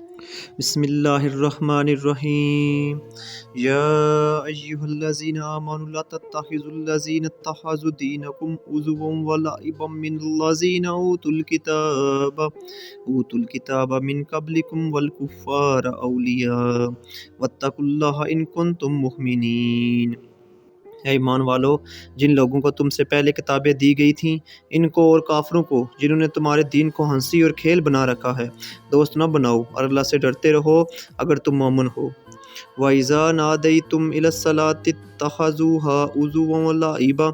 بسم اللہ الرحمن الرحیم یا ایہا الذین آمنوا لا تتخذوا الذین اتخذوا دینکم عضوا ولعبا من الذین اوتوا الکتاب من قبلکم والکفار اولیاء واتقوا اللہ ان کنتم مؤمنین۔ اے ایمان والو، جن لوگوں کو تم سے پہلے کتابیں دی گئی تھیں، ان کو اور کافروں کو جنہوں نے تمہارے دین کو ہنسی اور کھیل بنا رکھا ہے، دوست نہ بناؤ، اور اللہ سے ڈرتے رہو اگر تم مومن ہو۔ وَإِذَا نَادَيْتُمْ إِلَى الصَّلَاةِ اتَّخَذُوهَا عُضُوًّا وَلَعِبًا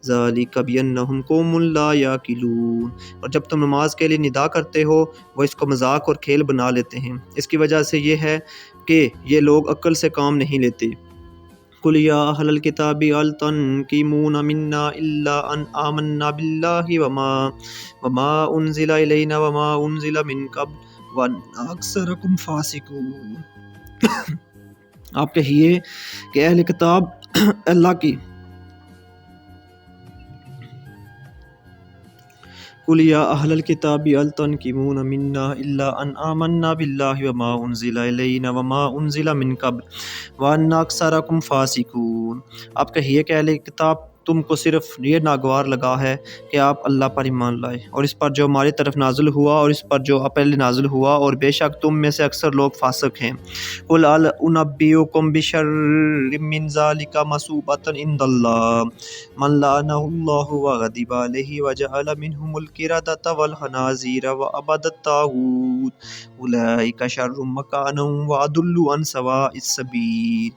ذَلِكَ بِأَنَّهُمْ قَوْمٌ لَا يَعْقِلُونَ۔ اور جب تم نماز کے لیے ندا کرتے ہو، وہ اس کو مذاق اور کھیل بنا لیتے ہیں، اس کی وجہ سے یہ ہے کہ یہ لوگ عقل سے کام نہیں لیتے۔ قُلْ يَا أَهْلَ الْكِتَابِ هَلْ تَنْقِمُونَ مِنَّا إِلَّا أَنْ آمَنَّا بِاللَّهِ وَمَا أُنْزِلَ إِلَيْنَا وَمَا أُنْزِلَ مِنْ قَبْلُ وَأَنَّ أَكْثَرَكُمْ فَاسِقُونَ۔ آپ کہیے کہ اہل کتاب اللہ کی قُلْ يَا أَهْلَ الْكِتَابِ هَلْ تَنْقِمُونَ مِنَّا إِلَّا أَنْ آمَنَّا بِاللَّهِ وَمَا أُنْزِلَ إِلَيْنَا وَمَا أُنْزِلَ مِنْ قَبْلُ وَأَنَّ أَكْثَرَكُمْ فَاسِقُونَ۔ آپ کہیے کہ اہل کتاب تم کو صرف یہ ناگوار لگا ہے کہ آپ اللہ پر ایمان لائے اور اس پر جو ہماری طرف نازل ہوا اور اس پر جو پہلے نازل ہوا، اور بے شک تم میں سے اکثر لوگ فاسق ہیں۔ قُلْ هَلْ أُنَبِّئُكُم بِشَرٍّ مِّن ذَلِكَ مَثُوبَةً عِندَ اللَّهِ مَن لَّعَنَهُ اللَّهُ وَغَضِبَ عَلَيْهِ وَجَعَلَ مِنْهُمُ الْقِرَدَةَ وَالْخَنَازِيرَ وَعَبَدَ الطَّاغُوتَ أُولَٰئِكَ شَرٌّ مَّكَانًا وَأَضَلُّ عَن سَوَاءِ السَّبِيلِ۔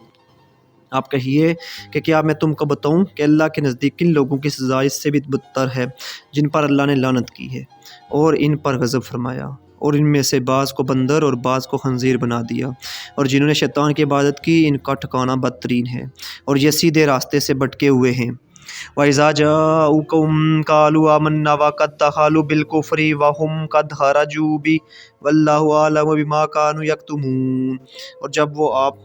آپ کہیے کہ کیا میں تم کو بتاؤں کہ اللہ کے نزدیک کن لوگوں کی سزا اس سے بھی بدتر ہے، جن پر اللہ نے لعنت کی ہے اور ان پر غضب فرمایا، اور ان میں سے بعض کو بندر اور بعض کو خنزیر بنا دیا، اور جنہوں نے شیطان کی عبادت کی، ان کا ٹھکانہ بدترین ہے، اور یہ سیدھے راستے سے بھٹکے ہوئے ہیں۔ وَإِذَا جَاءُوكُمْ قَالُوا آمَنَّا وَقَدْ دَخَلُوا بِالْكُفْرِ وَهُمْ قَدْ خَرَجُوا بِهِ وَاللَّهُ أَعْلَمُ بِمَا كَانُوا يَكْتُمُونَ۔ اور جب وہ آپ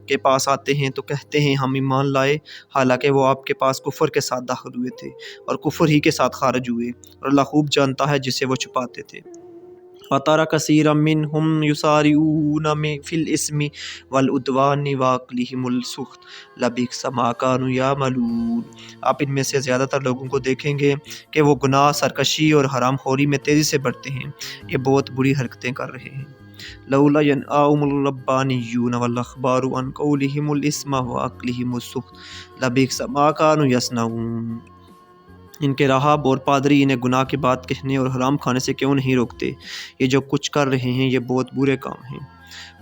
کے پاس آتے ہیں تو کہتے ہیں ہم ایمان لائے، حالانکہ وہ آپ کے پاس کفر کے ساتھ داخل ہوئے تھے اور کفر ہی کے ساتھ خارج ہوئے، اور اللہ خوب جانتا ہے جسے وہ چھپاتے تھے۔ وَتَرَى كَثِيرًا مِّنْهُمْ يُسَارِعُونَ فِي الْإِثْمِ وَالْعُدْوَانِ وَأَكْلِهِمُ السُّحْتَ لَبِئْسَ مَا كَانُوا يَعْمَلُونَ۔ آپ ان میں سے زیادہ تر لوگوں کو دیکھیں گے کہ وہ گناہ، سرکشی اور حرام خوری میں تیزی سے بڑھتے ہیں، یہ بہت بری حرکتیں کر رہے ہیں۔ لولا ينهاهم الربانيون والأحبار عن قولهم الإثم وأكلهم السحت لبئس ما كانوا يصنعون۔ ان کے راہب اور پادری انہیں گناہ کی بات کہنے اور حرام کھانے سے کیوں نہیں روکتے؟ یہ جو کچھ کر رہے ہیں یہ بہت برے کام ہیں۔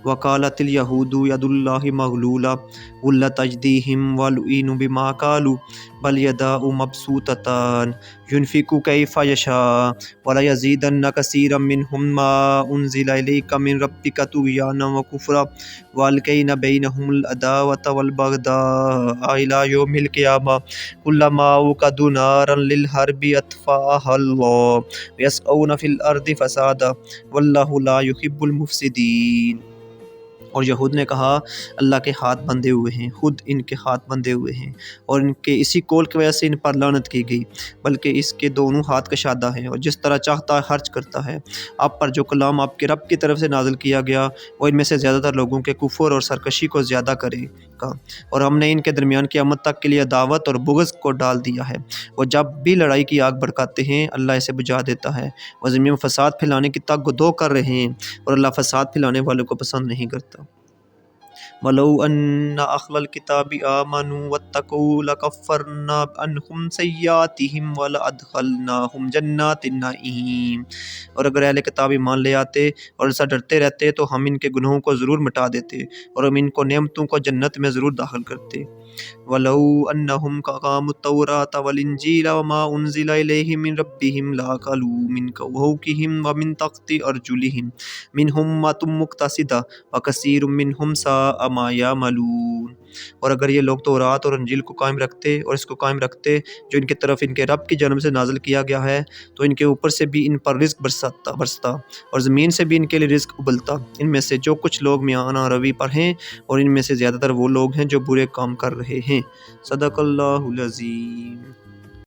وقالت اليهود يد الله مغلولة غلت أيديهم ولعنوا بما قالوا بل يداه مبسوطتان ينفق كيف يشاء وليزيدن كثيرا منهم ما أنزل إليك من ربك طغيانا وكفرا وألقينا بينهم العداوة والبغضاء إلى يوم القيامة كلما أوقدوا نارا للحرب أطفأها الله ويسعون في الأرض فسادا والله لا يحب المفسدين۔ اور یہود نے کہا اللہ کے ہاتھ بندھے ہوئے ہیں، خود ان کے ہاتھ بندھے ہوئے ہیں، اور ان کے اسی قول کی وجہ سے ان پر لعنت کی گئی، بلکہ اس کے دونوں ہاتھ کشادہ ہیں اور جس طرح چاہتا ہے خرچ کرتا ہے۔ آپ پر جو کلام آپ کے رب کی طرف سے نازل کیا گیا وہ ان میں سے زیادہ تر لوگوں کے کفر اور سرکشی کو زیادہ کرے گا، اور ہم نے ان کے درمیان قیامت تک کے لیے عداوت اور بغض کو ڈال دیا ہے۔ وہ جب بھی لڑائی کی آگ بھڑکاتے ہیں اللہ اسے بجھا دیتا ہے، وہ زمین میں فساد پھیلانے کی تگ و دو کر رہے ہیں، اور اللہ فساد پھیلانے والوں کو پسند نہیں کرتا۔ وَلَوْ أَنَّ أَهْلَ الْكِتَابِ آمَنُوا وَاتَّقَوْا لَكَفَّرْنَا عَنْهُمْ سَيِّئَاتِهِمْ وَلَأَدْخَلْنَاهُمْ جَنَّاتِ النَّعِيمِ۔ اور اگر اہل کتاب ایمان لے آتے اور ایسا ڈرتے رہتے تو ہم ان کے گناہوں کو ضرور مٹا دیتے اور ہم ان کو نعمتوں کو جنت میں ضرور داخل کرتے۔ وَلَوْ أَنَّهُمْ أَقَامُوا التَّوْرَاةَ وَالْإِنْجِيلَ وَمَا أُنْزِلَ إِلَيْهِم مِّن رَّبِّهِمْ لَأَكَلُوا مِن فَوْقِهِمْ وَمِن تَحْتِ أَرْجُلِهِم مِّنْهُمْ أُمَّةٌ مُّقْتَصِدَةٌ وَكَثِيرٌ مِّنْهُمْ سَاءَ مَا يَعْمَلُونَ۔ اور اگر یہ لوگ تورات اور انجیل کو قائم رکھتے اور اس کو قائم رکھتے جو ان کی طرف ان کے رب کی جانب سے نازل کیا گیا ہے، تو ان کے اوپر سے بھی ان پر رزق برستا اور زمین سے بھی ان کے لیے رزق ابلتا۔ ان میں سے جو کچھ لوگ میانہ روی پر ہیں اور ان میں سے زیادہ تر وہ لوگ ہیں جو برے کام کر رہے ہیں۔ صدق اللہ العظیم۔